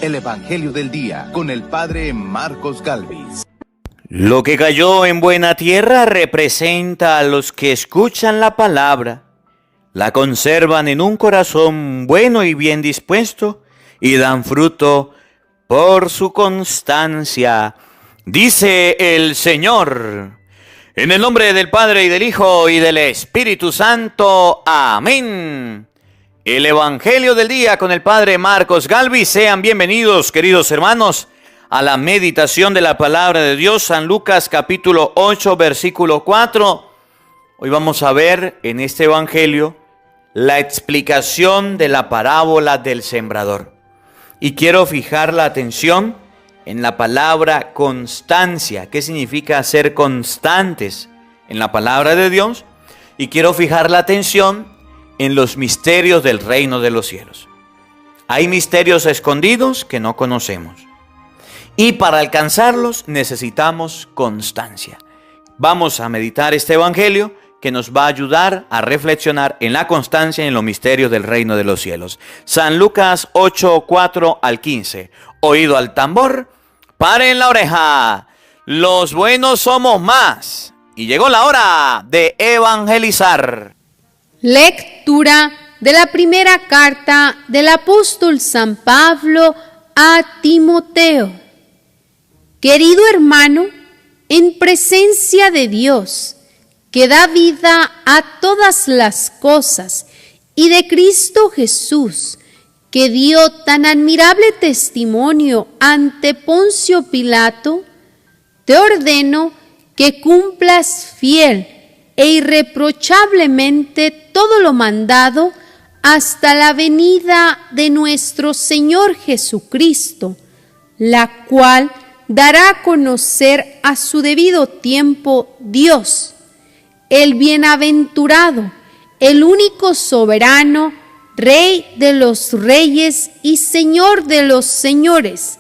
el Evangelio del Día con el Padre Marcos Galvis. Lo que cayó en buena tierra representa a los que escuchan la palabra, la conservan en un corazón bueno y bien dispuesto y dan fruto por su constancia. Dice el Señor, en el nombre del Padre y del Hijo y del Espíritu Santo. Amén. El Evangelio del Día con el Padre Marcos Galvis. Sean bienvenidos, queridos hermanos, a la meditación de la palabra de Dios. San Lucas capítulo 8, versículo 4. Hoy vamos a ver en este Evangelio la explicación de la parábola del sembrador. Y quiero fijar la atención en la palabra constancia. ¿Qué significa ser constantes en la palabra de Dios? Y quiero fijar la atención en los misterios del reino de los cielos. Hay misterios escondidos que no conocemos. Y para alcanzarlos necesitamos constancia. Vamos a meditar este evangelio que nos va a ayudar a reflexionar en la constancia y en los misterios del reino de los cielos. San Lucas 8, 4 al 15. Oído al tambor, paren la oreja. Los buenos somos más. Y llegó la hora de evangelizar. Lectura de la primera carta del apóstol San Pablo a Timoteo. Querido hermano, en presencia de Dios, que da vida a todas las cosas, y de Cristo Jesús, que dio tan admirable testimonio ante Poncio Pilato, te ordeno que cumplas fiel e irreprochablemente todo lo mandado hasta la venida de nuestro Señor Jesucristo, la cual dará a conocer a su debido tiempo Dios, el bienaventurado, el único soberano, Rey de los reyes y Señor de los señores,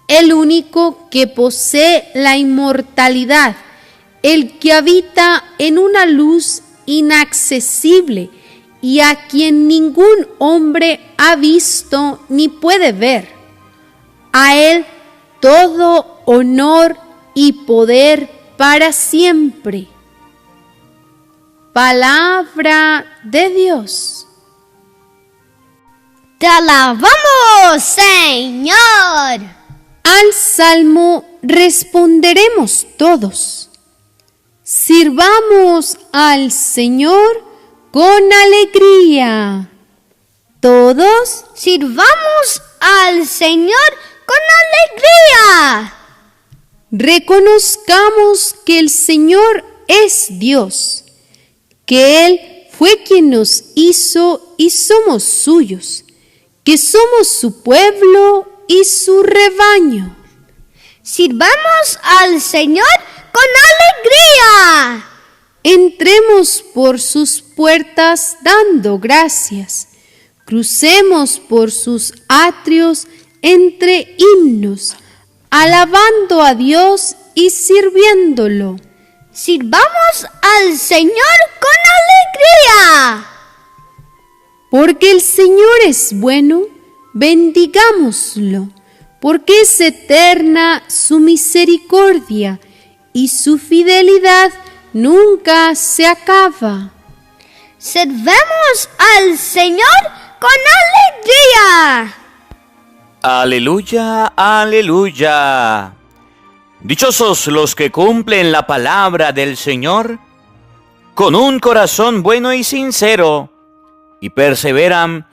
el único que posee la inmortalidad, el que habita en una luz inaccesible y a quien ningún hombre ha visto ni puede ver. A él todo honor y poder para siempre. Palabra de Dios. ¡Te alabamos, Señor! Al salmo responderemos todos. Sirvamos al Señor con alegría. Todos sirvamos al Señor con alegría. Reconozcamos que el Señor es Dios, que Él fue quien nos hizo y somos suyos, que somos su pueblo y su rebaño. Sirvamos al Señor con alegría. Entremos por sus puertas dando gracias. Crucemos por sus atrios entre himnos, alabando a Dios y sirviéndolo. Sirvamos al Señor con alegría. Porque el Señor es bueno, bendigámoslo, porque es eterna su misericordia y su fidelidad nunca se acaba. Sirvemos al Señor con alegría. Aleluya, aleluya. Dichosos los que cumplen la palabra del Señor con un corazón bueno y sincero y perseveran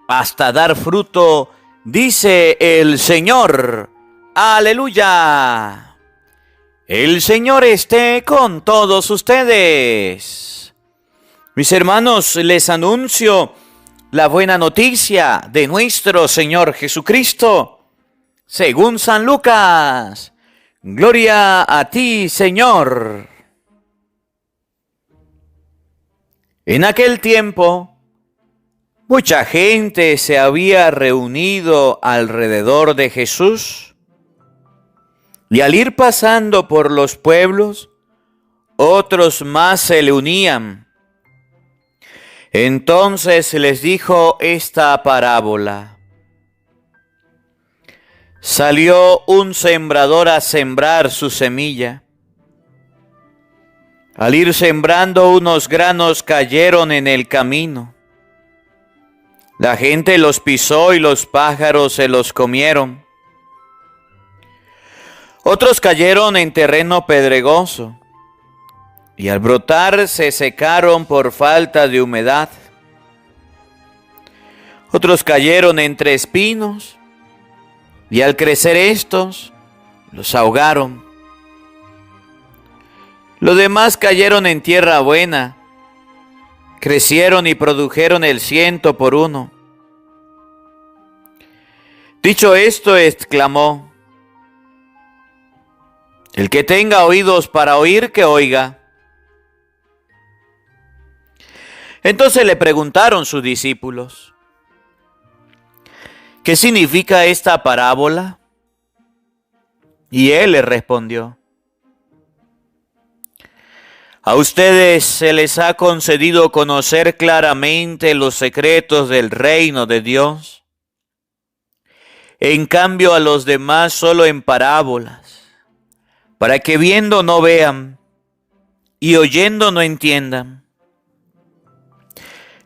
hasta dar fruto, dice el Señor. Aleluya. El Señor esté con todos ustedes. Mis hermanos, les anuncio la buena noticia de nuestro Señor Jesucristo, según San Lucas. Gloria a ti, Señor. En aquel tiempo, mucha gente se había reunido alrededor de Jesús, y al ir pasando por los pueblos, otros más se le unían. Entonces les dijo esta parábola. Salió un sembrador a sembrar su semilla. Al ir sembrando, unos granos cayeron en el camino. La gente los pisó y los pájaros se los comieron. Otros cayeron en terreno pedregoso y al brotar se secaron por falta de humedad. Otros cayeron entre espinos y al crecer estos los ahogaron. Los demás cayeron en tierra buena, crecieron y produjeron el 100 por 1. Dicho esto, exclamó: el que tenga oídos para oír, que oiga. Entonces le preguntaron sus discípulos: ¿qué significa esta parábola? Y él les respondió: a ustedes se les ha concedido conocer claramente los secretos del reino de Dios. En cambio, a los demás solo en parábolas, para que viendo no vean y oyendo no entiendan.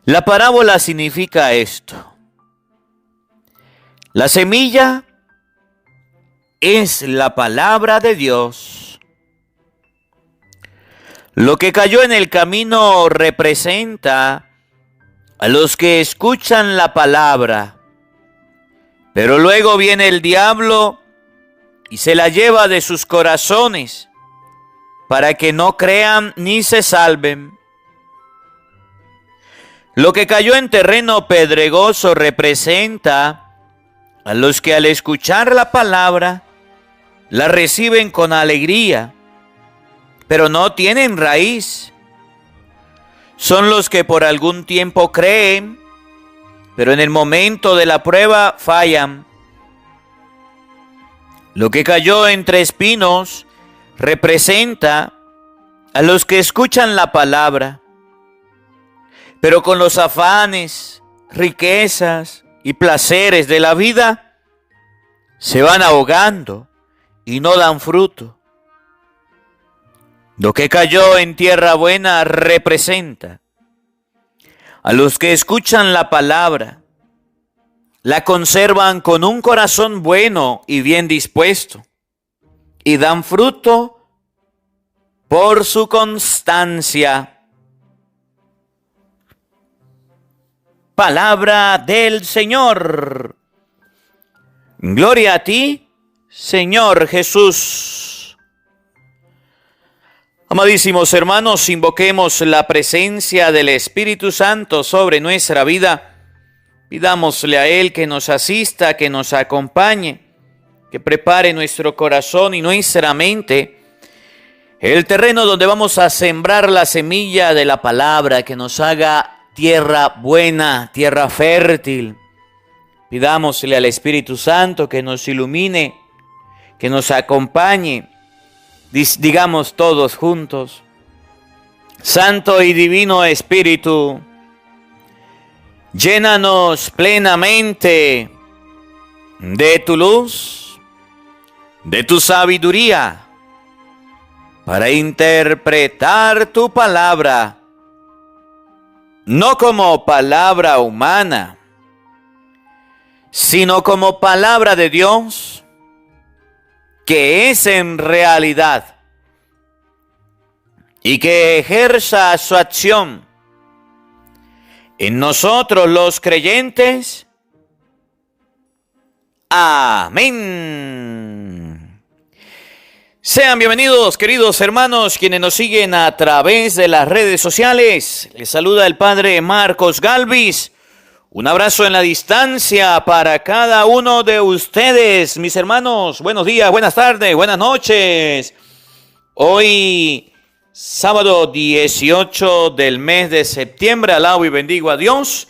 La parábola significa esto: la semilla es la palabra de Dios. Lo que cayó en el camino representa a los que escuchan la palabra, pero luego viene el diablo y se la lleva de sus corazones para que no crean ni se salven. Lo que cayó en terreno pedregoso representa a los que al escuchar la palabra la reciben con alegría, pero no tienen raíz. Son los que por algún tiempo creen, pero en el momento de la prueba fallan. Lo que cayó entre espinos representa a los que escuchan la palabra, pero con los afanes, riquezas y placeres de la vida se van ahogando y no dan fruto. Lo que cayó en tierra buena representa a los que escuchan la palabra, la conservan con un corazón bueno y bien dispuesto, y dan fruto por su constancia. Palabra del Señor. Gloria a ti, Señor Jesús. Amadísimos hermanos, invoquemos la presencia del Espíritu Santo sobre nuestra vida. Pidámosle a Él que nos asista, que nos acompañe, que prepare nuestro corazón y nuestra mente, el terreno donde vamos a sembrar la semilla de la palabra, que nos haga tierra buena, tierra fértil. Pidámosle al Espíritu Santo que nos ilumine, que nos acompañe. Digamos todos juntos: Santo y Divino Espíritu, llénanos plenamente de tu luz, de tu sabiduría, para interpretar tu palabra, no como palabra humana, sino como palabra de Dios, que es en realidad, y que ejerza su acción en nosotros los creyentes. Amén. Sean bienvenidos, queridos hermanos, quienes nos siguen a través de las redes sociales. Les saluda el Padre Marcos Galvis. Un abrazo en la distancia para cada uno de ustedes, mis hermanos. Buenos días, buenas tardes, buenas noches. Hoy, sábado 18 del mes de septiembre, alabo y bendigo a Dios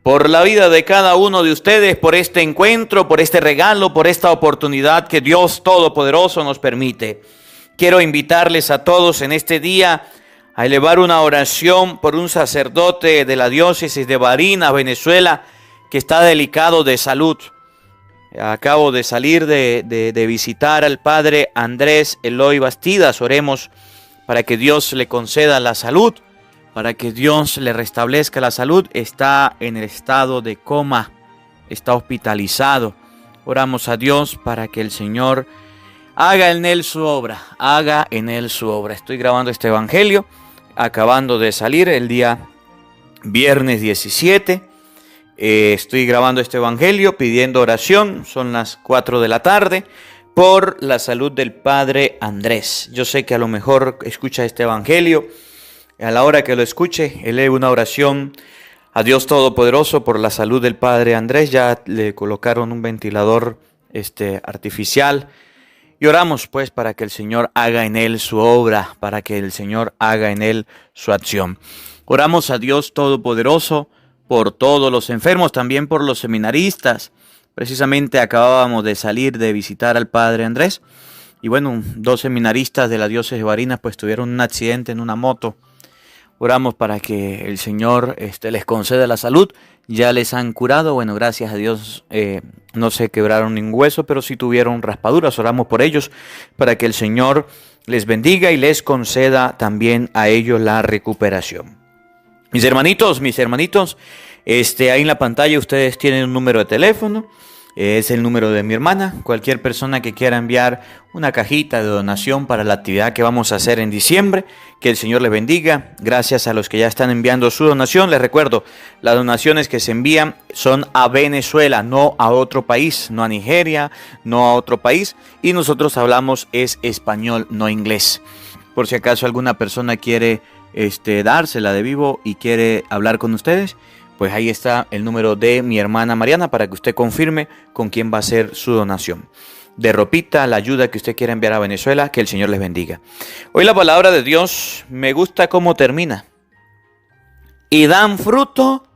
por la vida de cada uno de ustedes, por este encuentro, por este regalo, por esta oportunidad que Dios Todopoderoso nos permite. Quiero invitarles a todos en este día a elevar una oración por un sacerdote de la diócesis de Barinas, Venezuela, que está delicado de salud. Acabo de salir de visitar al padre Andrés Eloy Bastidas. Oremos para que Dios le conceda la salud, para que Dios le restablezca la salud. Está en el estado de coma, está hospitalizado. Oramos a Dios para que el Señor haga en él su obra, haga en él su obra. Estoy grabando este evangelio, acabando de salir el día viernes 17. Estoy grabando este evangelio pidiendo oración, son las 4 de la tarde, por la salud del padre Andrés. Yo sé que a lo mejor escucha este evangelio, a la hora que lo escuche, eleve una oración a Dios Todopoderoso por la salud del padre Andrés. Ya le colocaron un ventilador artificial. Y oramos pues para que el Señor haga en él su obra, para que el Señor haga en él su acción. Oramos a Dios Todopoderoso por todos los enfermos, también por los seminaristas. Precisamente acabábamos de salir de visitar al padre Andrés. Y bueno, 2 seminaristas de la diócesis de Barinas pues tuvieron un accidente en una moto. Oramos para que el Señor les conceda la salud. Ya les han curado. Bueno, gracias a Dios no se quebraron ningún hueso, pero sí tuvieron raspaduras. Oramos por ellos para que el Señor les bendiga y les conceda también a ellos la recuperación. Mis hermanitos, ahí en la pantalla ustedes tienen un número de teléfono. Es el número de mi hermana. Cualquier persona que quiera enviar una cajita de donación para la actividad que vamos a hacer en diciembre, que el Señor les bendiga. Gracias a los que ya están enviando su donación. Les recuerdo, las donaciones que se envían son a Venezuela, no a otro país, no a Nigeria, no a otro país. Y nosotros hablamos es español, no inglés. Por si acaso alguna persona quiere dársela de vivo y quiere hablar con ustedes, pues ahí está el número de mi hermana Mariana para que usted confirme con quién va a ser su donación de ropita, la ayuda que usted quiera enviar a Venezuela. Que el Señor les bendiga. Hoy la palabra de Dios me gusta cómo termina. Y dan fruto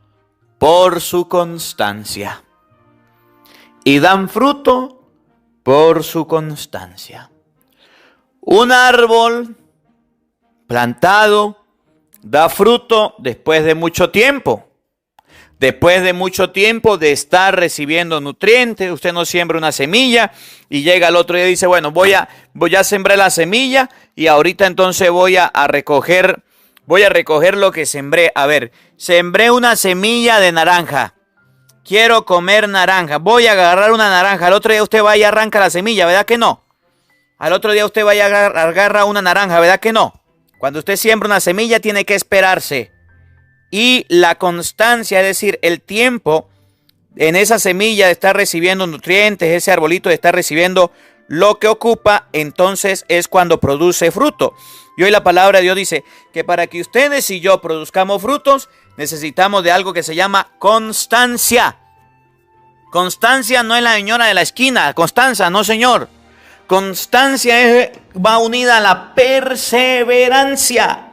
por su constancia. Y dan fruto por su constancia. Un árbol plantado da fruto después de mucho tiempo. Después de mucho tiempo de estar recibiendo nutrientes. Usted no siembra una semilla y llega al otro día y dice, bueno, voy a sembrar la semilla y ahorita entonces voy a recoger lo que sembré. A ver, sembré una semilla de naranja. Quiero comer naranja. Voy a agarrar una naranja. Al otro día usted va y arranca la semilla, ¿verdad que no? Al otro día usted va y agarra una naranja, ¿verdad que no? Cuando usted siembra una semilla tiene que esperarse. Y la constancia, es decir, el tiempo en esa semilla de estar recibiendo nutrientes, ese arbolito de estar recibiendo lo que ocupa, entonces es cuando produce fruto. Y hoy la palabra de Dios dice que para que ustedes y yo produzcamos frutos, necesitamos de algo que se llama constancia. Constancia no es la señora de la esquina, Constanza, no señor. Constancia va unida a la perseverancia.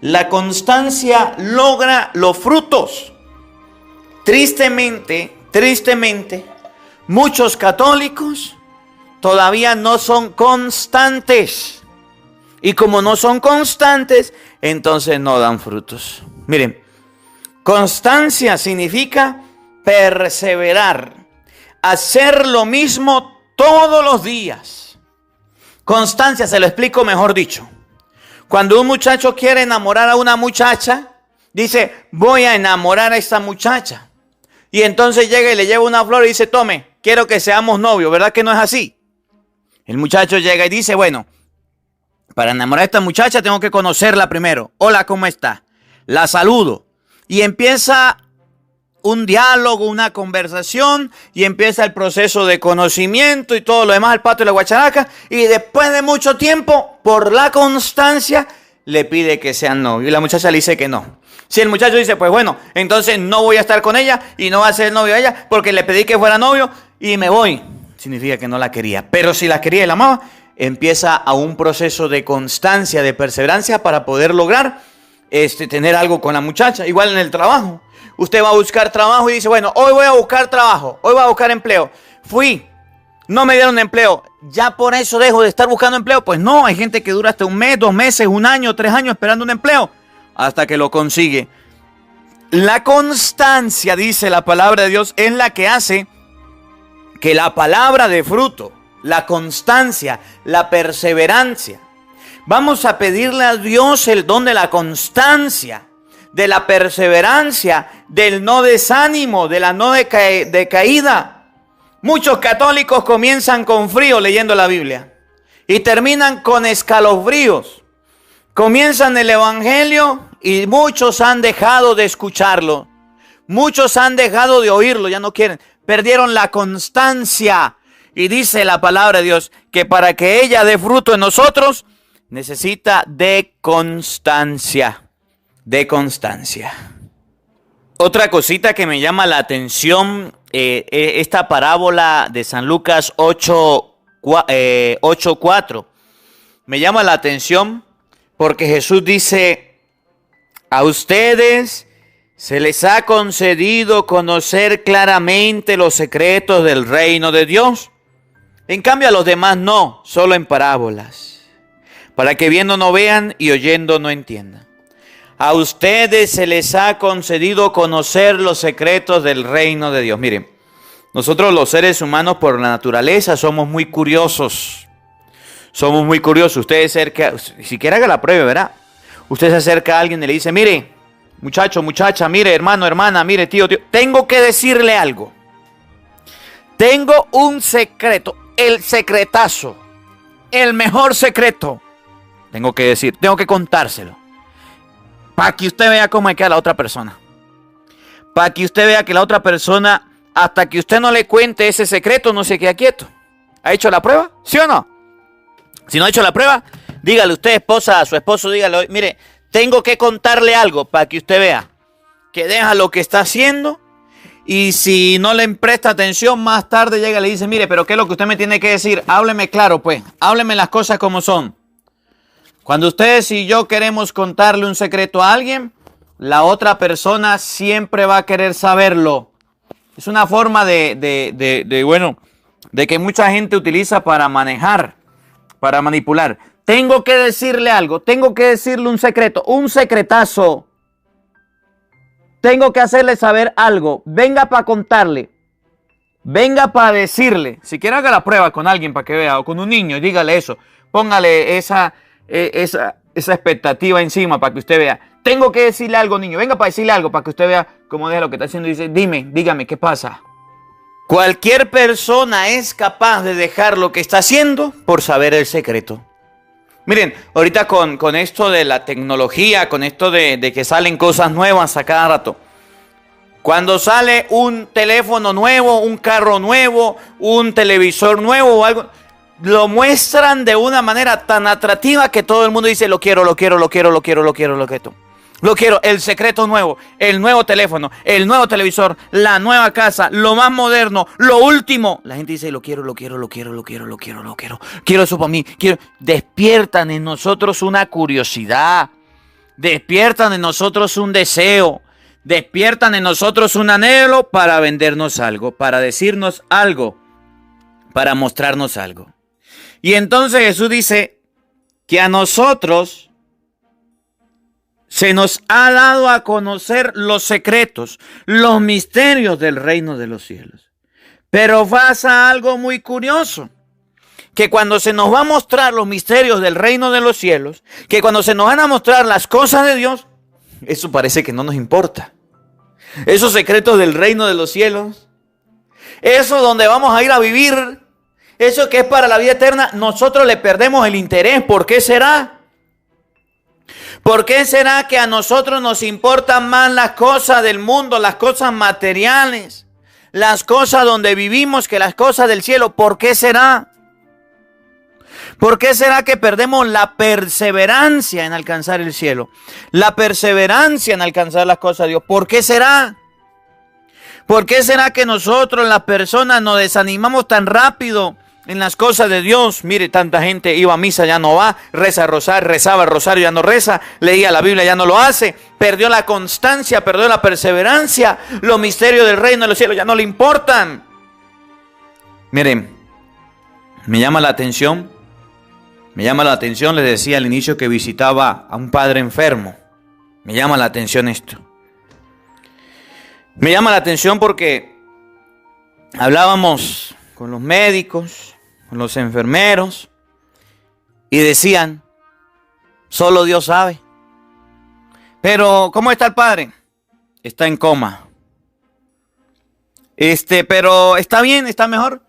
La constancia logra los frutos. Tristemente, muchos católicos todavía no son constantes. Y como no son constantes, entonces no dan frutos. Miren, constancia significa perseverar, hacer lo mismo todos los días. Constancia, se lo explico mejor dicho. Cuando un muchacho quiere enamorar a una muchacha, dice, voy a enamorar a esta muchacha. Y entonces llega y le lleva una flor y dice, tome, quiero que seamos novios. ¿Verdad que no es así? El muchacho llega y dice, bueno, para enamorar a esta muchacha tengo que conocerla primero. Hola, ¿cómo está? La saludo. Y empieza un diálogo, una conversación, y empieza el proceso de conocimiento y todo lo demás, el pato y la guacharaca, y después de mucho tiempo, por la constancia, le pide que sean novios, y la muchacha le dice que no. Si el muchacho dice, pues bueno, entonces no voy a estar con ella, y no va a ser novio de ella, porque le pedí que fuera novio, y me voy, significa que no la quería. Pero si la quería y la amaba, empieza a un proceso de constancia, de perseverancia, para poder lograr tener algo con la muchacha. Igual en el trabajo. Usted va a buscar trabajo y dice, bueno, hoy voy a buscar trabajo, hoy voy a buscar empleo. Fui, no me dieron empleo, ya por eso dejo de estar buscando empleo. Pues no, hay gente que dura hasta 1 mes, 2 meses, 1 año, 3 años esperando un empleo hasta que lo consigue. La constancia, dice la palabra de Dios, es la que hace que la palabra de fruto, la constancia, la perseverancia. Vamos a pedirle a Dios el don de la constancia, de la perseverancia, del no desánimo, de la no decaída. Muchos católicos comienzan con frío leyendo la Biblia y terminan con escalofríos. Comienzan el Evangelio y muchos han dejado de escucharlo. Muchos han dejado de oírlo, ya no quieren. Perdieron la constancia. Y dice la palabra de Dios que para que ella dé fruto en nosotros, necesita de constancia. De constancia. Otra cosita que me llama la atención, esta parábola de San Lucas 8:4. Me llama la atención porque Jesús dice, a ustedes se les ha concedido conocer claramente los secretos del reino de Dios. En cambio a los demás no, solo en parábolas, para que viendo no vean y oyendo no entiendan. A ustedes se les ha concedido conocer los secretos del reino de Dios. Miren, nosotros los seres humanos por la naturaleza somos muy curiosos. Somos muy curiosos. Usted siquiera haga la prueba, ¿verdad? Usted se acerca a alguien y le dice, mire, muchacho, muchacha, mire, hermano, hermana, mire, tío, tengo que decirle algo. Tengo un secreto, el secretazo, el mejor secreto. Tengo que contárselo. Para que usted vea cómo queda la otra persona. Para que usted vea que la otra persona, hasta que usted no le cuente ese secreto, no se queda quieto. ¿Ha hecho la prueba? ¿Sí o no? Si no ha hecho la prueba, dígale usted, esposa, a su esposo, dígale, mire, tengo que contarle algo para que usted vea que deja lo que está haciendo y si no le presta atención, más tarde llega y le dice, mire, pero ¿qué es lo que usted me tiene que decir? Hábleme claro, pues, hábleme las cosas como son. Cuando ustedes y yo queremos contarle un secreto a alguien, la otra persona siempre va a querer saberlo. Es una forma de que mucha gente utiliza para manejar, para manipular. Tengo que decirle algo, tengo que decirle un secreto, un secretazo. Tengo que hacerle saber algo. Venga para contarle. Venga para decirle. Si quiere haga la prueba con alguien para que vea, o con un niño, dígale eso. Póngale esa expectativa encima para que usted vea. Tengo que decirle algo, niño. Venga para decirle algo para que usted vea cómo deja lo que está haciendo y dice, dígame, ¿qué pasa? Cualquier persona es capaz de dejar lo que está haciendo por saber el secreto. Miren, ahorita con esto de la tecnología, con esto de que salen cosas nuevas a cada rato. Cuando sale un teléfono nuevo, un carro nuevo, un televisor nuevo o algo, lo muestran de una manera tan atractiva que todo el mundo dice, lo quiero. Lo quiero, el secreto nuevo, el nuevo teléfono, el nuevo televisor, la nueva casa, lo más moderno, lo último. La gente dice, lo quiero. Quiero eso para mí. Despiertan en nosotros una curiosidad. Despiertan en nosotros un deseo. Despiertan en nosotros un anhelo para vendernos algo, para decirnos algo, para mostrarnos algo. Y entonces Jesús dice que a nosotros se nos ha dado a conocer los secretos, los misterios del reino de los cielos. Pero pasa algo muy curioso, que cuando se nos va a mostrar los misterios del reino de los cielos, que cuando se nos van a mostrar las cosas de Dios, eso parece que no nos importa. Esos secretos del reino de los cielos, eso donde vamos a ir a vivir, eso que es para la vida eterna, nosotros le perdemos el interés. ¿Por qué será? ¿Por qué será que a nosotros nos importan más las cosas del mundo, las cosas materiales, las cosas donde vivimos que las cosas del cielo? ¿Por qué será? ¿Por qué será que perdemos la perseverancia en alcanzar el cielo? La perseverancia en alcanzar las cosas de Dios. ¿Por qué será? ¿Por qué será que nosotros, las personas, nos desanimamos tan rápido en las cosas de Dios? Mire, tanta gente iba a misa, ya no va, rezaba el rosario, ya no reza, leía la Biblia, ya no lo hace, perdió la constancia, perdió la perseverancia, los misterios del reino de los cielos ya no le importan. Miren, me llama la atención, les decía al inicio que visitaba a un padre enfermo. Me llama la atención esto. Me llama la atención porque hablábamos con los médicos, con los enfermeros, y decían, solo Dios sabe. Pero, ¿cómo está el padre? Está en coma. Pero está bien, está mejor.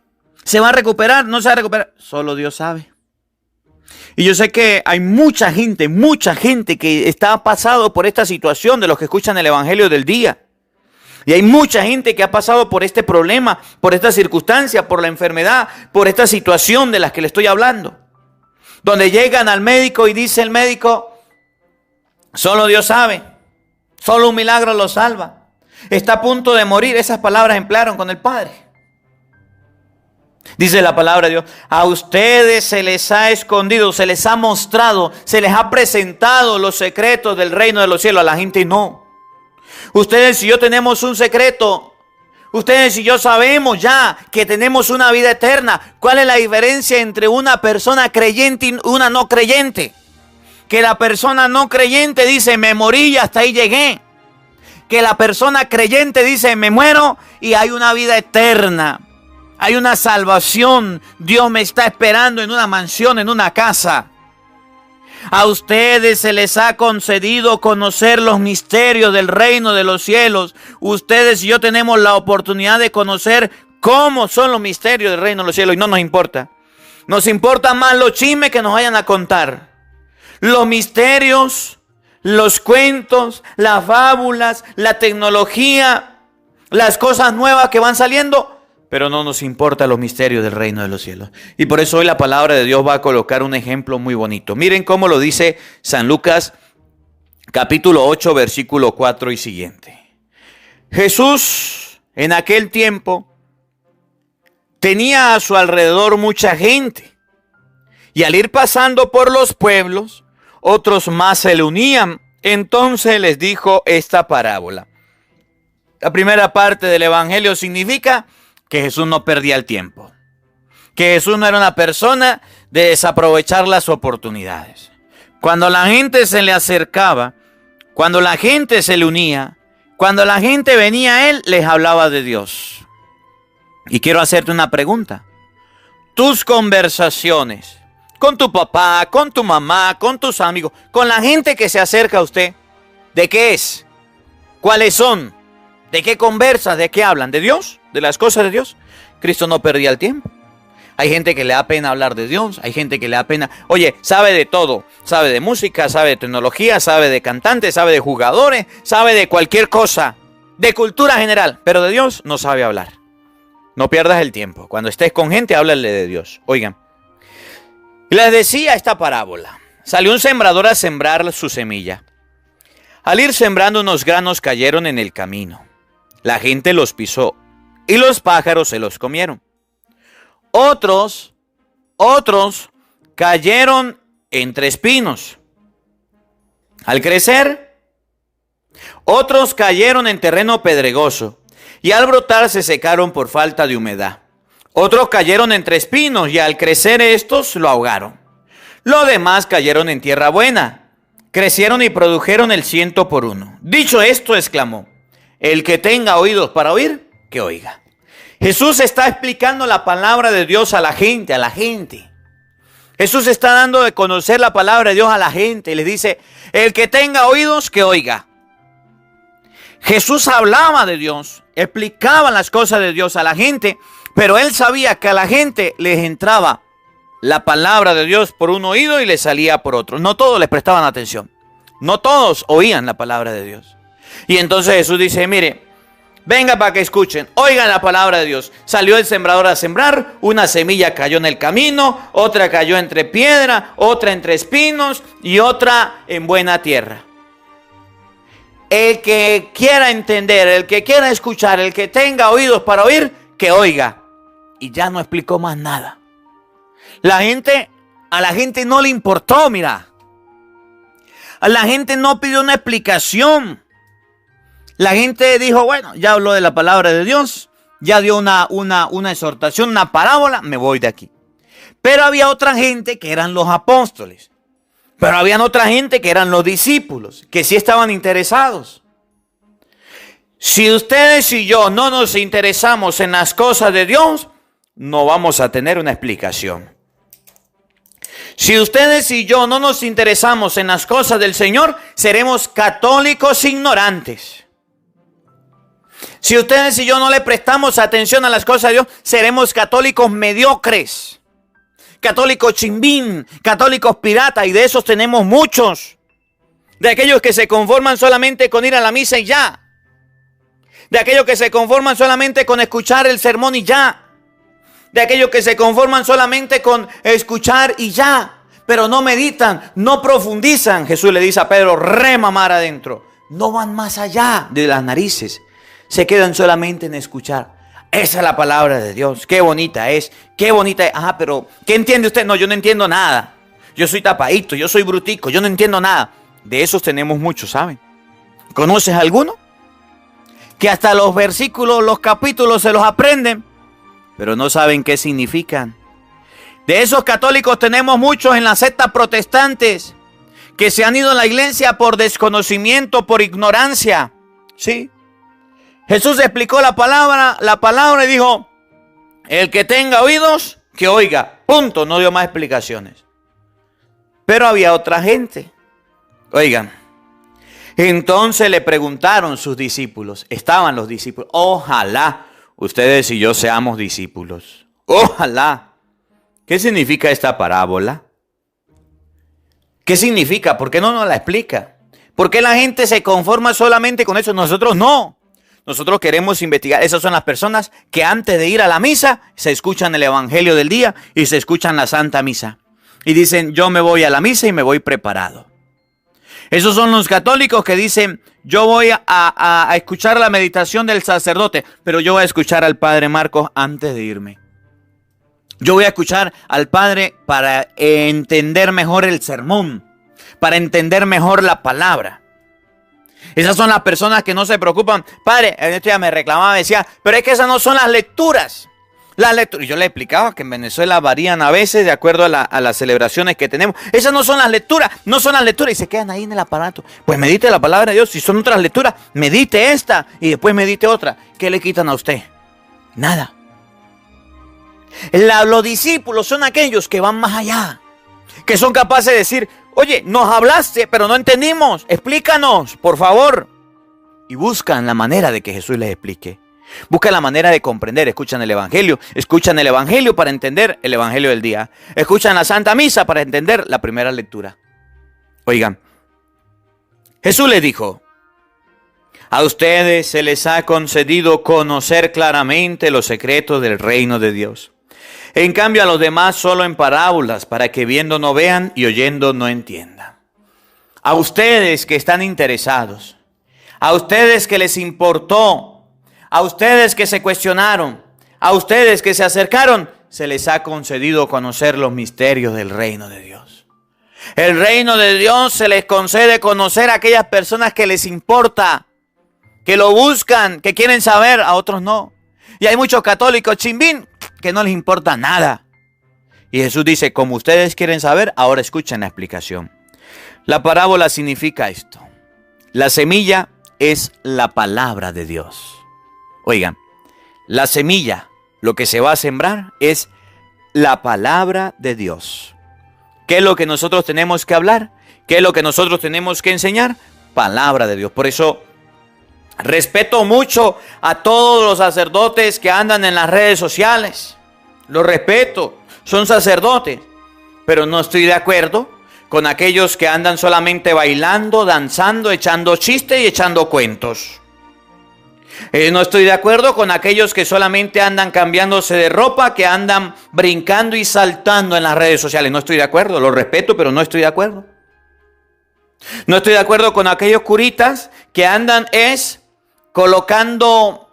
¿Se va a recuperar? ¿No se va a recuperar? Solo Dios sabe. Y yo sé que hay mucha gente que está pasado por esta situación de los que escuchan el Evangelio del día. Y hay mucha gente que ha pasado por este problema, por esta circunstancia, por la enfermedad, por esta situación de las que le estoy hablando. Donde llegan al médico y dice el médico, solo Dios sabe, solo un milagro lo salva. Está a punto de morir. Esas palabras emplearon con el Padre. Dice la palabra de Dios, a ustedes se les ha escondido, se les ha mostrado, se les ha presentado los secretos del reino de los cielos. A la gente no. Ustedes y yo tenemos un secreto. Ustedes y yo sabemos ya que tenemos una vida eterna. ¿Cuál es la diferencia entre una persona creyente y una no creyente? Que la persona no creyente dice, me morí y hasta ahí llegué. Que la persona creyente dice, me muero y hay una vida eterna. Hay una salvación. Dios me está esperando en una mansión, en una casa. A ustedes se les ha concedido conocer los misterios del reino de los cielos. Ustedes y yo tenemos la oportunidad de conocer cómo son los misterios del reino de los cielos. Y no nos importa. Nos importa más los chismes que nos vayan a contar. Los misterios, los cuentos, las fábulas, la tecnología, las cosas nuevas que van saliendo. Pero no nos importa los misterios del reino de los cielos. Y por eso hoy la palabra de Dios va a colocar un ejemplo muy bonito. Miren cómo lo dice San Lucas, capítulo 8, versículo 4 y siguiente. Jesús en aquel tiempo tenía a su alrededor mucha gente. Y al ir pasando por los pueblos, otros más se le unían. Entonces les dijo esta parábola. La primera parte del evangelio significa que Jesús no perdía el tiempo. Que Jesús no era una persona de desaprovechar las oportunidades. Cuando la gente se le acercaba, cuando la gente se le unía, cuando la gente venía a Él, les hablaba de Dios. Y quiero hacerte una pregunta. Tus conversaciones con tu papá, con tu mamá, con tus amigos, con la gente que se acerca a usted, ¿de qué es? ¿Cuáles son? ¿De qué conversas? ¿De qué hablan? ¿De Dios? ¿De las cosas de Dios? Cristo no perdía el tiempo. Hay gente que le da pena hablar de Dios. Hay gente que le da pena. Oye, sabe de todo. Sabe de música, sabe de tecnología, sabe de cantantes, sabe de jugadores, sabe de cualquier cosa. De cultura general. Pero de Dios no sabe hablar. No pierdas el tiempo. Cuando estés con gente, háblale de Dios. Oigan. Les decía esta parábola. Salió un sembrador a sembrar su semilla. Al ir sembrando, unos granos cayeron en el camino. La gente los pisó y los pájaros se los comieron. Otros cayeron entre espinos. Al crecer, otros cayeron en terreno pedregoso y al brotar se secaron por falta de humedad. Otros cayeron entre espinos y al crecer estos lo ahogaron. Los demás cayeron en tierra buena, crecieron y produjeron el 100 por 1. Dicho esto, exclamó: el que tenga oídos para oír, que oiga. Jesús está explicando la palabra de Dios a la gente, Jesús está dando de conocer la palabra de Dios a la gente. Y les dice, el que tenga oídos, que oiga. Jesús hablaba de Dios, explicaba las cosas de Dios a la gente, pero él sabía que a la gente les entraba la palabra de Dios por un oído y les salía por otro. No todos les prestaban atención. No todos oían la palabra de Dios. Y entonces Jesús dice, mire, venga para que escuchen, oigan la palabra de Dios. Salió el sembrador a sembrar, una semilla cayó en el camino, otra cayó entre piedra, otra entre espinos y otra en buena tierra. El que quiera entender, el que quiera escuchar, el que tenga oídos para oír, que oiga. Y ya no explicó más nada. A la gente no le importó, mira. A la gente no pidió una explicación. La gente dijo, bueno, ya habló de la palabra de Dios, ya dio una exhortación, una parábola, me voy de aquí. Pero había otra gente que eran los apóstoles. Pero había otra gente que eran los discípulos, que sí estaban interesados. Si ustedes y yo no nos interesamos en las cosas de Dios, no vamos a tener una explicación. Si ustedes y yo no nos interesamos en las cosas del Señor, seremos católicos ignorantes. Si ustedes y yo no le prestamos atención a las cosas de Dios, seremos católicos mediocres, católicos chimbín, católicos pirata, y de esos tenemos muchos. De aquellos que se conforman solamente con ir a la misa y ya. De aquellos que se conforman solamente con escuchar el sermón y ya. De aquellos que se conforman solamente con escuchar y ya. Pero no meditan, no profundizan. Jesús le dice a Pedro, rema mar adentro. No van más allá de las narices. Se quedan solamente en escuchar. Esa es la palabra de Dios. Qué bonita es. Qué bonita es. Ah, pero ¿qué entiende usted? No, yo no entiendo nada. Yo soy tapadito, yo soy brutico, yo no entiendo nada. De esos tenemos muchos, ¿saben? ¿Conoces alguno? Que hasta los versículos, los capítulos se los aprenden, pero no saben qué significan. De esos católicos tenemos muchos en las sectas protestantes que se han ido a la iglesia por desconocimiento, por ignorancia. ¿Sí? Jesús explicó la palabra y dijo, el que tenga oídos, que oiga. Punto, no dio más explicaciones. Pero había otra gente. Oigan, entonces le preguntaron sus discípulos, estaban los discípulos, ojalá ustedes y yo seamos discípulos. Ojalá. ¿Qué significa esta parábola? ¿Qué significa? ¿Por qué no nos la explica? ¿Por qué la gente se conforma solamente con eso? Nosotros no. Nosotros queremos investigar. Esas son las personas que antes de ir a la misa se escuchan el evangelio del día y se escuchan la Santa Misa. Y dicen, yo me voy a la misa y me voy preparado. Esos son los católicos que dicen, yo voy a escuchar la meditación del sacerdote, pero yo voy a escuchar al padre Marcos antes de irme. Yo voy a escuchar al padre para entender mejor el sermón, para entender mejor la palabra. Esas son las personas que no se preocupan. Padre, esto ya me reclamaba, decía, pero es que esas no son las lecturas. Las lecturas. Yo le explicaba que en Venezuela varían a veces de acuerdo a las celebraciones que tenemos. Esas no son las lecturas, no son las lecturas y se quedan ahí en el aparato. Pues medite la palabra de Dios. Si son otras lecturas, medite esta y después medite otra. ¿Qué le quitan a usted? Nada. Los discípulos son aquellos que van más allá, que son capaces de decir, oye, nos hablaste, pero no entendimos. Explícanos, por favor. Y buscan la manera de que Jesús les explique. Buscan la manera de comprender, escuchan el Evangelio para entender el Evangelio del día. Escuchan la Santa Misa para entender la primera lectura. Oigan, Jesús les dijo, a ustedes se les ha concedido conocer claramente los secretos del reino de Dios. En cambio a los demás solo en parábolas, para que viendo no vean y oyendo no entiendan. A ustedes que están interesados, a ustedes que les importó, a ustedes que se cuestionaron, a ustedes que se acercaron, se les ha concedido conocer los misterios del reino de Dios. El reino de Dios se les concede conocer a aquellas personas que les importa, que lo buscan, que quieren saber, a otros no. Y hay muchos católicos chimbín que no les importa nada. Y Jesús dice, como ustedes quieren saber, ahora escuchen la explicación. La parábola significa esto. La semilla es la palabra de Dios. Oigan, la semilla, lo que se va a sembrar es la palabra de Dios. ¿Qué es lo que nosotros tenemos que hablar? ¿Qué es lo que nosotros tenemos que enseñar? Palabra de Dios. Por eso respeto mucho a todos los sacerdotes que andan en las redes sociales. Los respeto, son sacerdotes. Pero no estoy de acuerdo con aquellos que andan solamente bailando, danzando, echando chistes y echando cuentos. No estoy de acuerdo con aquellos que solamente andan cambiándose de ropa, que andan brincando y saltando en las redes sociales. No estoy de acuerdo, lo respeto, pero no estoy de acuerdo. No estoy de acuerdo con aquellos curitas que andan colocando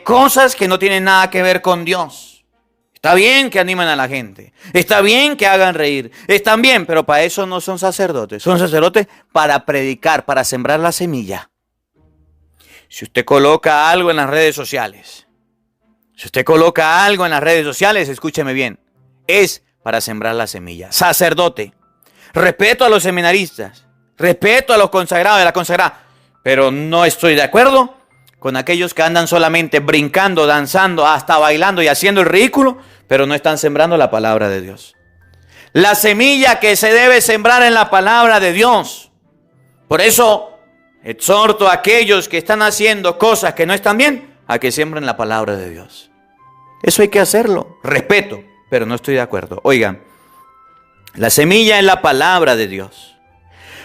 cosas que no tienen nada que ver con Dios. Está bien que animen a la gente, está bien que hagan reír, están bien, pero para eso no son sacerdotes. Son sacerdotes para predicar, para sembrar la semilla. Si usted coloca algo en las redes sociales, escúcheme bien, es para sembrar la semilla. Sacerdote, respeto a los seminaristas, respeto a los consagrados y a la consagrada, pero no estoy de acuerdo con aquellos que andan solamente brincando, danzando, hasta bailando y haciendo el ridículo, pero no están sembrando la palabra de Dios. La semilla que se debe sembrar en la palabra de Dios. Por eso exhorto a aquellos que están haciendo cosas que no están bien, a que siembren la palabra de Dios. Eso hay que hacerlo. Respeto, pero no estoy de acuerdo. Oigan, la semilla es la palabra de Dios.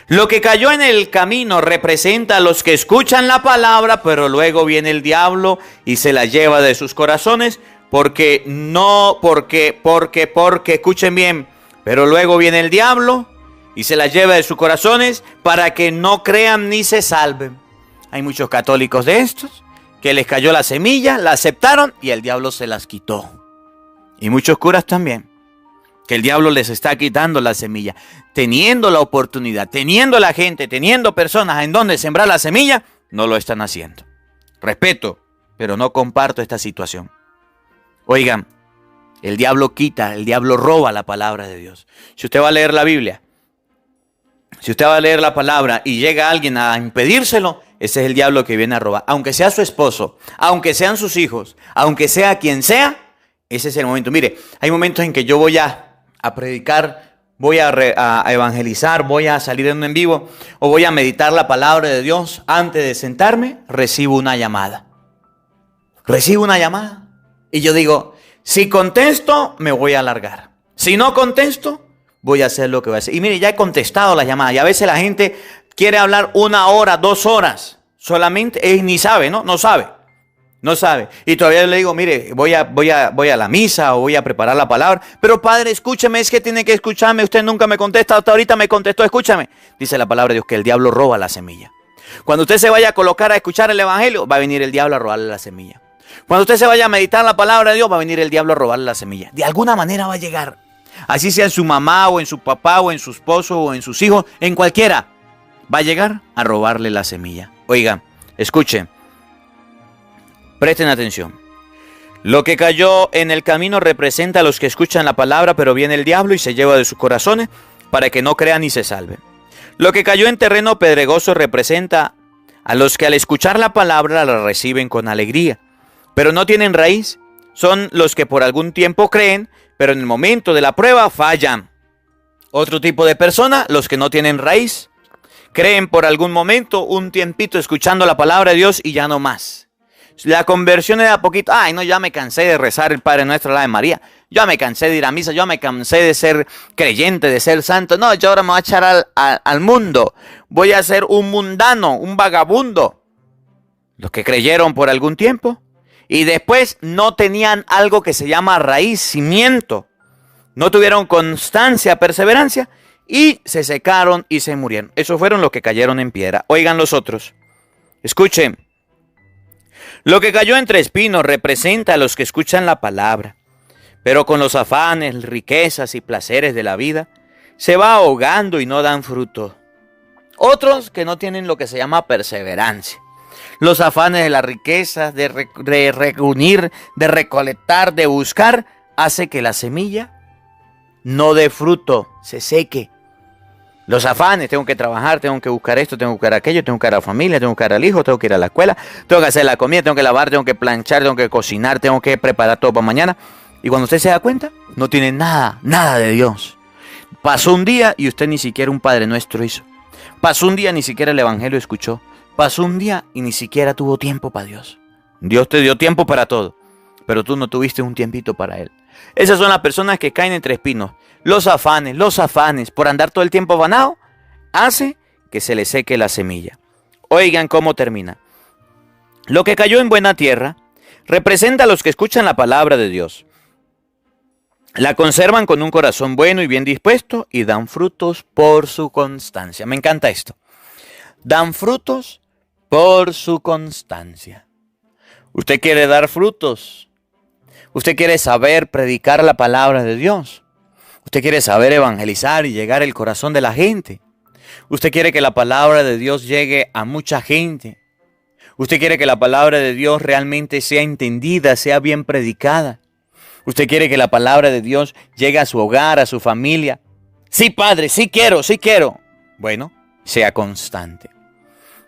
Lo que cayó en el camino representa a los que escuchan la palabra, pero luego viene el diablo y se la lleva de sus corazones, porque escuchen bien, pero luego viene el diablo y se la lleva de sus corazones para que no crean ni se salven. Hay muchos católicos de estos que les cayó la semilla, la aceptaron y el diablo se las quitó. Y muchos curas también, que el diablo les está quitando la semilla, teniendo la oportunidad, teniendo la gente, teniendo personas en donde sembrar la semilla, no lo están haciendo. Respeto, pero no comparto esta situación. Oigan, el diablo quita, el diablo roba la palabra de Dios. Si usted va a leer la Biblia, si usted va a leer la palabra y llega alguien a impedírselo, ese es el diablo que viene a robar. Aunque sea su esposo, aunque sean sus hijos, aunque sea quien sea, ese es el momento. Mire, hay momentos en que yo voy a predicar, voy a evangelizar, voy a salir en un en vivo o voy a meditar la palabra de Dios. Antes de sentarme, recibo una llamada. Y yo digo, si contesto, me voy a alargar. Si no contesto, voy a hacer lo que voy a hacer. Y mire, ya he contestado las llamadas y a veces la gente quiere hablar 1 hora, 2 horas. Solamente, ni sabe, ¿no? No sabe. Y todavía le digo, mire, voy a la misa o voy a preparar la palabra. Pero padre, escúcheme, es que tiene que escucharme. Usted nunca me contesta, hasta ahorita me contestó, escúchame. Dice la palabra de Dios que el diablo roba la semilla. Cuando usted se vaya a colocar a escuchar el evangelio, va a venir el diablo a robarle la semilla. Cuando usted se vaya a meditar la palabra de Dios, va a venir el diablo a robarle la semilla. De alguna manera va a llegar. Así sea en su mamá o en su papá o en su esposo o en sus hijos, en cualquiera. Va a llegar a robarle la semilla. Oiga, escuchen. Presten atención. Lo que cayó en el camino representa a los que escuchan la palabra, pero viene el diablo y se lleva de sus corazones para que no crean ni se salven. Lo que cayó en terreno pedregoso representa a los que al escuchar la palabra la reciben con alegría, pero no tienen raíz. Son los que por algún tiempo creen, pero en el momento de la prueba fallan. Otro tipo de persona, los que no tienen raíz. Creen por algún momento, un tiempito escuchando la palabra de Dios y ya no más. La conversión era poquito. Ay, no, ya me cansé de rezar el Padre Nuestro, la de María. Ya me cansé de ir a misa. Ya me cansé de ser creyente, de ser santo. No, yo ahora me voy a echar al mundo. Voy a ser un mundano, un vagabundo. Los que creyeron por algún tiempo y después no tenían algo que se llama raíz, cimiento. No tuvieron constancia, perseverancia y se secaron y se murieron. Esos fueron los que cayeron en piedra. Oigan los otros. Escuchen. Lo que cayó entre espinos representa a los que escuchan la palabra, pero con los afanes, riquezas y placeres de la vida, se va ahogando y no dan fruto. Otros que no tienen lo que se llama perseverancia. Los afanes de la riqueza, de reunir, de recolectar, de buscar, hace que la semilla no dé fruto, se seque. Los afanes, tengo que trabajar, tengo que buscar esto, tengo que buscar aquello, tengo que ir a la familia, tengo que ir al hijo, tengo que ir a la escuela, tengo que hacer la comida, tengo que lavar, tengo que planchar, tengo que cocinar, tengo que preparar todo para mañana. Y cuando usted se da cuenta, no tiene nada de Dios. Pasó un día y usted ni siquiera un Padre Nuestro hizo. Pasó un día, ni siquiera el Evangelio escuchó. Pasó un día y ni siquiera tuvo tiempo para Dios. Dios te dio tiempo para todo, pero tú no tuviste un tiempito para Él. Esas son las personas que caen entre espinos. Los afanes, por andar todo el tiempo afanado, hace que se le seque la semilla. Oigan cómo termina. Lo que cayó en buena tierra representa a los que escuchan la palabra de Dios. La conservan con un corazón bueno y bien dispuesto y dan frutos por su constancia. Me encanta esto. Dan frutos por su constancia. ¿Usted quiere dar frutos? ¿Usted quiere saber predicar la palabra de Dios? ¿Usted quiere saber evangelizar y llegar al corazón de la gente? ¿Usted quiere que la palabra de Dios llegue a mucha gente? ¿Usted quiere que la palabra de Dios realmente sea entendida, sea bien predicada? ¿Usted quiere que la palabra de Dios llegue a su hogar, a su familia? Sí, padre, sí quiero. Bueno, sea constante.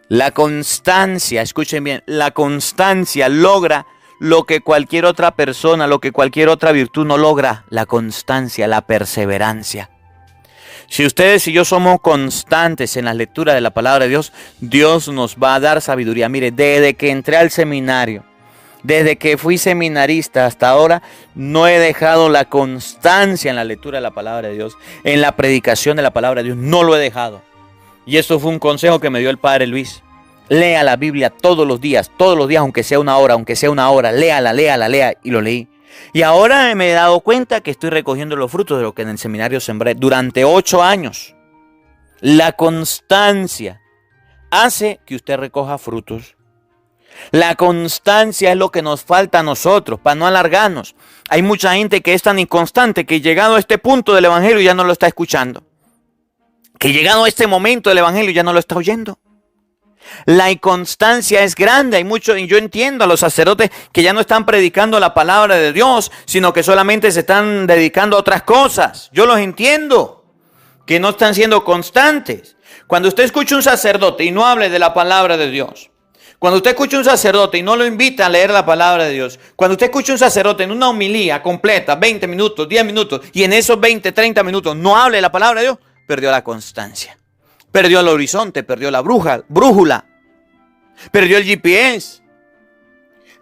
La constancia, escuchen bien, la constancia logra lo que cualquier otra persona, lo que cualquier otra virtud no logra. La constancia, la perseverancia. Si ustedes y yo somos constantes en la lectura de la palabra de Dios, Dios nos va a dar sabiduría. Mire, desde que entré al seminario, desde que fui seminarista hasta ahora, no he dejado la constancia en la lectura de la palabra de Dios, en la predicación de la palabra de Dios, no lo he dejado. Y esto fue un consejo que me dio el Padre Luis. Lea la Biblia todos los días, aunque sea una hora, lea, y lo leí. Y ahora me he dado cuenta que estoy recogiendo los frutos de lo que en el seminario sembré durante 8 años. La constancia hace que usted recoja frutos. La constancia es lo que nos falta a nosotros para no alargarnos. Hay mucha gente que es tan inconstante que llegado a este punto del evangelio ya no lo está escuchando. Que llegado a este momento del evangelio ya no lo está oyendo. La inconstancia es grande. Hay mucho, y yo entiendo a los sacerdotes que ya no están predicando la palabra de Dios, sino que solamente se están dedicando a otras cosas. Yo los entiendo, que no están siendo constantes. Cuando usted escucha un sacerdote y no hable de la palabra de Dios, cuando usted escucha un sacerdote y no lo invita a leer la palabra de Dios, cuando usted escucha un sacerdote en una homilía completa, 20 minutos, 10 minutos, y en esos 20, 30 minutos no hable de la palabra de Dios, perdió la constancia. Perdió el horizonte, perdió la brújula, perdió el GPS.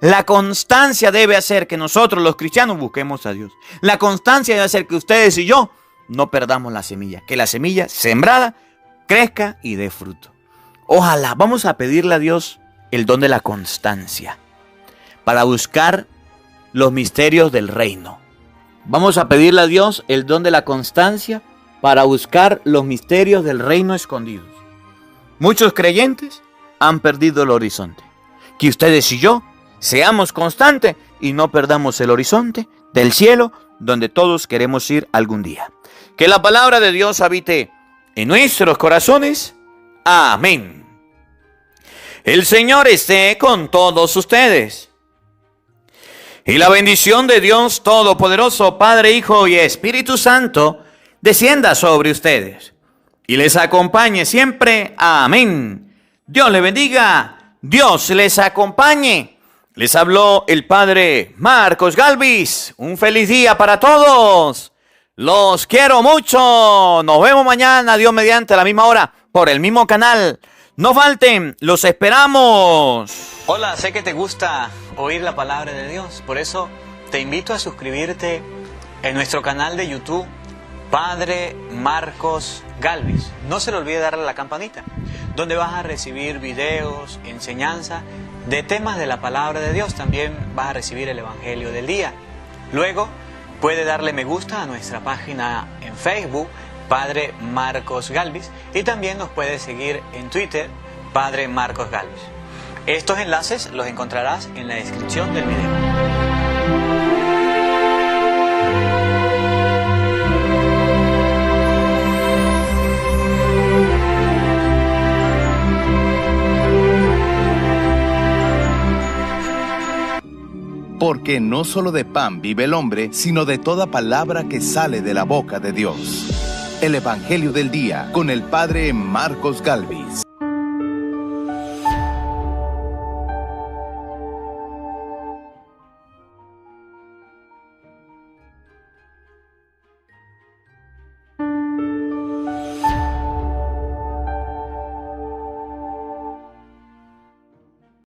La constancia debe hacer que nosotros los cristianos busquemos a Dios. La constancia debe hacer que ustedes y yo no perdamos la semilla. Que la semilla sembrada crezca y dé fruto. Ojalá, vamos a pedirle a Dios el don de la constancia para buscar los misterios del reino. Vamos a pedirle a Dios el don de la constancia para buscar los misterios del reino escondidos. Muchos creyentes han perdido el horizonte. Que ustedes y yo seamos constantes y no perdamos el horizonte del cielo donde todos queremos ir algún día. Que la palabra de Dios habite en nuestros corazones. Amén. El Señor esté con todos ustedes. Y la bendición de Dios Todopoderoso, Padre, Hijo y Espíritu Santo, descienda sobre ustedes y les acompañe siempre. Amén. Dios les bendiga. Dios les acompañe. Les habló el Padre Marcos Galvis. Un feliz día para todos. Los quiero mucho. Nos vemos mañana, Dios mediante, a la misma hora, por el mismo canal. No falten, los esperamos. Hola, sé que te gusta oír la palabra de Dios. Por eso te invito a suscribirte en nuestro canal de YouTube, Padre Marcos Galvis. No se le olvide darle a la campanita, donde vas a recibir videos, enseñanza de temas de la palabra de Dios. También vas a recibir el Evangelio del día. Luego puede darle me gusta a nuestra página en Facebook, Padre Marcos Galvis, y también nos puede seguir en Twitter, Padre Marcos Galvis. Estos enlaces los encontrarás en la descripción del video. Porque no solo de pan vive el hombre, sino de toda palabra que sale de la boca de Dios. El Evangelio del Día con el Padre Marcos Galvis.